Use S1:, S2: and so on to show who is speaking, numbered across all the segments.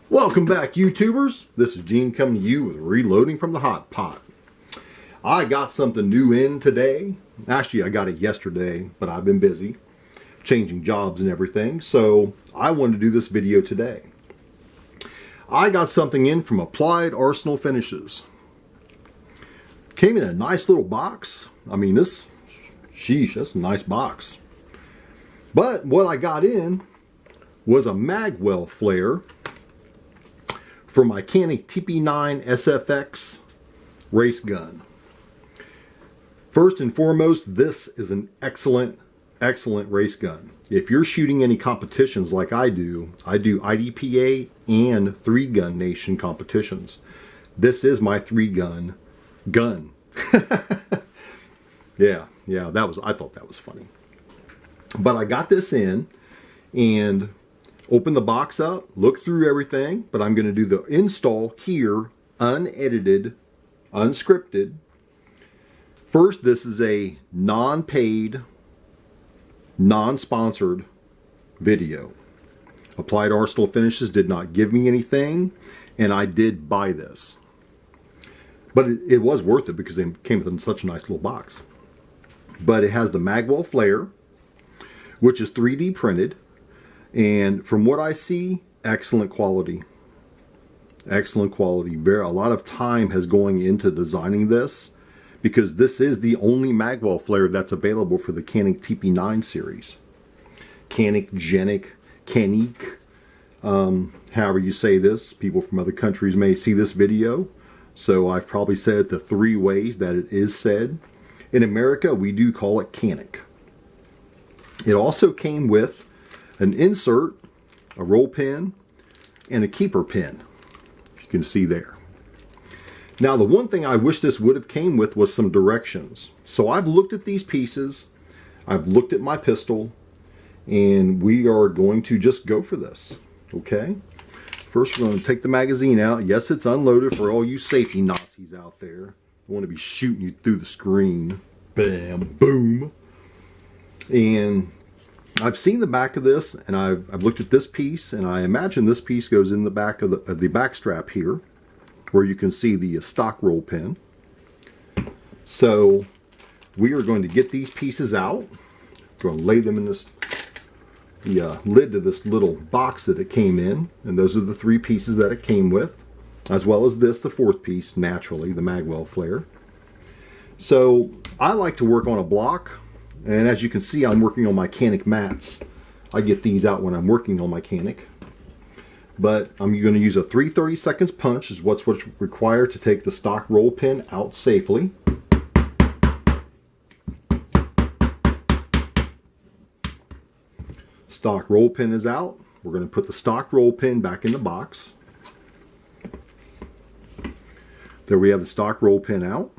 S1: Welcome back, YouTubers. This is Gene coming to you with Reloading from the Hot Pot. I got something new in today. Actually, I got it yesterday, but I've been busy changing jobs and everything, so I wanted to do this video today. I got something in from Applied Arsenal Finishes. Came in a nice little box. I mean, sheesh, that's a nice box. But what I got in was a Magwell Flare for my Canik TP9 SFX race gun. First and foremost, this is an excellent race gun. If you're shooting any competitions like I do IDPA and 3-gun nation competitions. This is my 3-gun gun. yeah, I thought that was funny. But I got this in and opened the box up, looked through everything, but I'm going to do the install here, unedited, unscripted. First, this is a non-paid, non-sponsored video. Applied Arsenal Finishes did not give me anything, and I did buy this. But it was worth it because it came with such a nice little box. But it has the Magwell Flare, which is 3D printed. And from what I see, excellent quality. Excellent quality. A lot of time has going into designing this because this is the only Magwell Flare that's available for the Canik TP9 series. Canik, Canik, however you say this. People from other countries may see this video. So I've probably said it the 3 ways that it is said. In America, we do call it Canik. It also came with an insert, a roll pin, and a keeper pin. You can see there. Now, the one thing I wish this would have came with was some directions. So I've looked at these pieces, I've looked at my pistol, and we are going to just go for this, okay? First, we're going to take the magazine out. Yes, it's unloaded for all you safety Nazis out there. I want to be shooting you through the screen. Bam, boom. And I've seen the back of this, and I've looked at this piece, and I imagine this piece goes in the back of the back strap here, where you can see the stock roll pin. So we are going to get these pieces out. We're going to lay them in the lid to this little box that it came in, and those are the 3 pieces that it came with, as well as this, the 4th piece, naturally, the Magwell Flare. So I like to work on a block. And as you can see, I'm working on my Canik mats. I get these out when I'm working on my Canik. But I'm going to use a 3/32 punch is what's required to take the stock roll pin out safely. Stock roll pin is out. We're going to put the stock roll pin back in the box. There we have the stock roll pin out.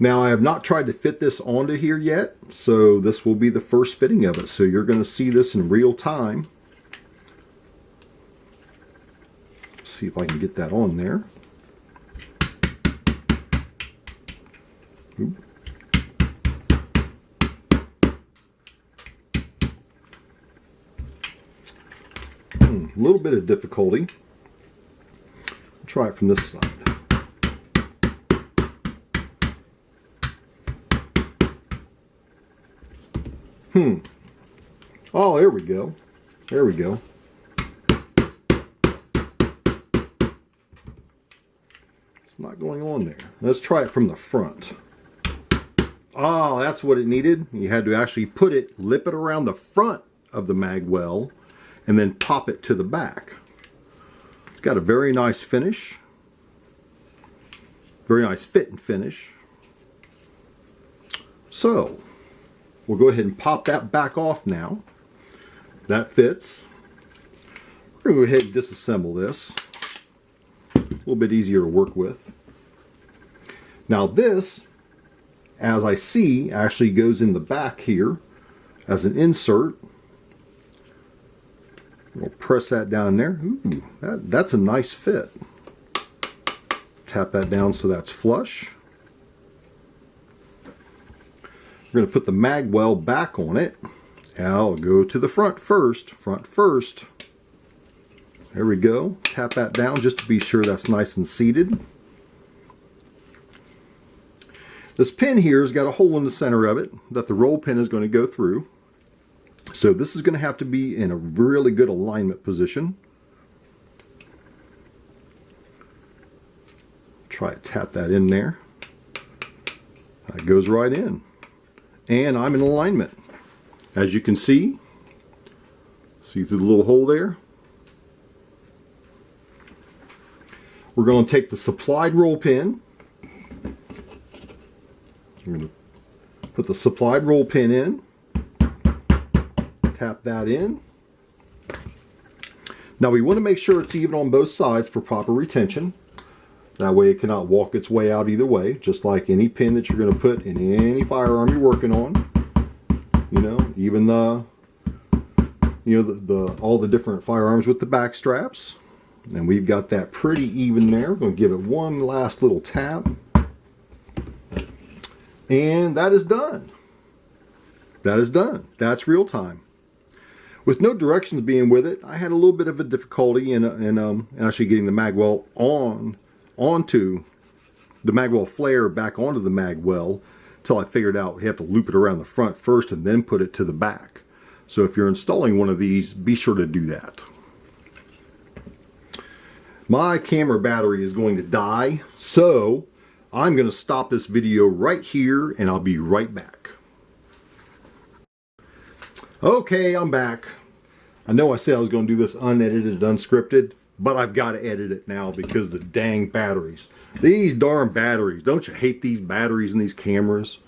S1: Now, I have not tried to fit this onto here yet, so this will be the first fitting of it. So you're going to see this in real time. Let's see if I can get that on there. Oop. A little bit of difficulty. I'll try it from this side. Oh, there we go. There we go. It's not going on there. Let's try it from the front. Oh, that's what it needed. You had to actually lip it around the front of the Magwell and then pop it to the back. It's got a very nice finish. Very nice fit and finish. So, we'll go ahead and pop that back off now. That fits. We're going to go ahead and disassemble this. A little bit easier to work with. Now this, as I see, actually goes in the back here as an insert. We'll press that down there. Ooh, that's a nice fit. Tap that down so that's flush. We're going to put the Magwell back on it. I'll go to the front first. Front first. There we go. Tap that down just to be sure that's nice and seated. This pin here has got a hole in the center of it that the roll pin is going to go through. So this is going to have to be in a really good alignment position. Try to tap that in there. That goes right in. And I'm in alignment. As you can see through the little hole there. We're going to take the supplied roll pin. We're going to put the supplied roll pin in. Tap that in. Now we want to make sure it's even on both sides for proper retention. That way it cannot walk its way out either way, just like any pin that you're going to put in any firearm you're working on. You know, even the all the different firearms with the back straps. And we've got that pretty even there. We're going to give it one last little tap. And that is done. That is done. That's real time. With no directions being with it, I had a little bit of a difficulty in actually getting the Magwell onto the Magwell Flare back onto the Magwell until I figured out we have to loop it around the front first and then put it to the back. So if you're installing one of these, be sure to do that. My camera battery is going to die, so I'm going to stop this video right here and I'll be right back. Okay, I'm back. I know I said I was going to do this unedited, unscripted, but I've got to edit it now because the dang batteries. These darn batteries. Don't you hate these batteries in these cameras?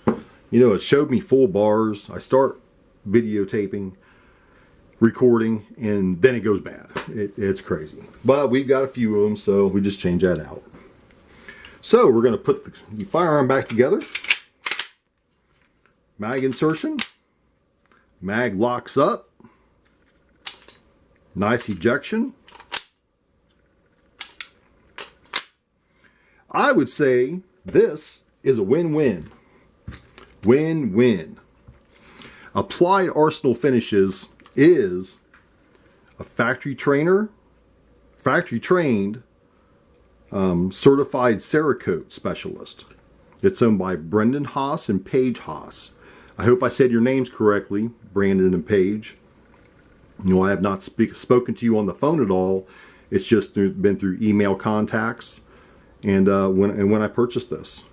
S1: You know, it showed me full bars. I start videotaping, recording, and then it goes bad. It's crazy. But we've got a few of them, so we just change that out. So we're going to put the firearm back together. Mag insertion. Mag locks up. Nice ejection. I would say this is a win-win. Win-win. Applied Arsenal Finishes is a factory-trained certified Cerakote specialist. It's owned by Brendan Haas and Paige Haas. I hope I said your names correctly, Brandon and Paige. You know, I have not spoken to you on the phone at all. It's just been through email contacts and when I purchased this.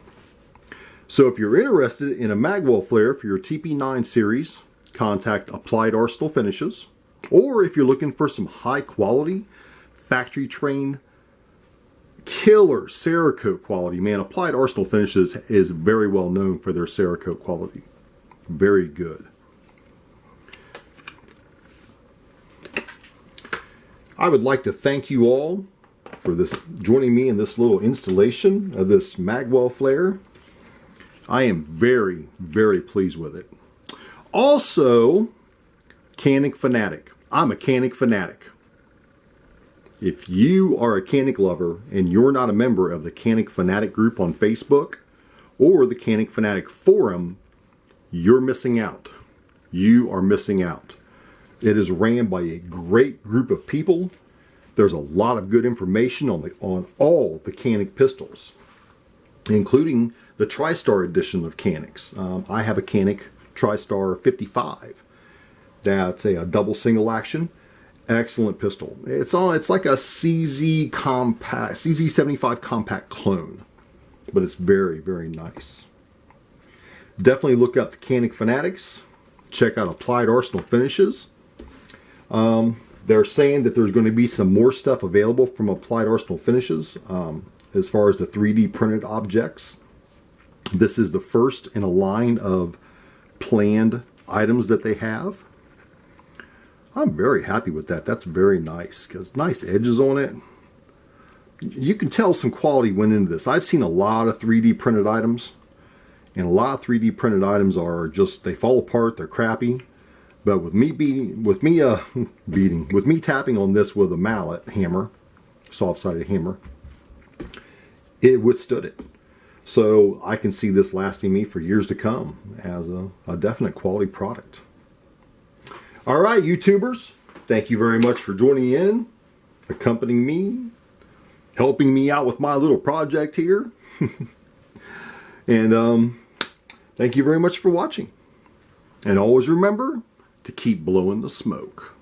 S1: So if you're interested in a Magwell Flare for your TP9 series, contact Applied Arsenal Finishes. Or if you're looking for some high quality, factory trained, killer Cerakote quality, man, Applied Arsenal Finishes is very well known for their Cerakote quality. Very good. I would like to thank you all for joining me in this little installation of this Magwell Flare. I am very, very pleased with it. Also, Canik fanatic. I'm a Canik fanatic. If you are a Canik lover and you're not a member of the Canik Fanatic group on Facebook or the Canik Fanatic forum, you're missing out. You are missing out. It is ran by a great group of people. There's a lot of good information on all the Canik pistols, including the TriStar edition of Caniks. I have a Canik TriStar 55. That's a double single action. Excellent pistol. It's like a CZ75 compact clone, but it's very, very nice. Definitely look up the Canik Fanatics. Check out Applied Arsenal Finishes. They're saying that there's going to be some more stuff available from Applied Arsenal Finishes as far as the 3D printed objects. This is the first in a line of planned items that they have. I'm very happy with that. That's very nice because nice edges on it. You can tell some quality went into this. I've seen a lot of 3D printed items, and a lot of 3D printed items are just, they fall apart, they're crappy. But with me tapping on this with a mallet hammer, soft-sided hammer, it withstood it. So I can see this lasting me for years to come as a definite quality product. All right, YouTubers, thank you very much for joining in. accompanying me, helping me out with my little project here. And thank you very much for watching. And always remember to keep blowing the smoke.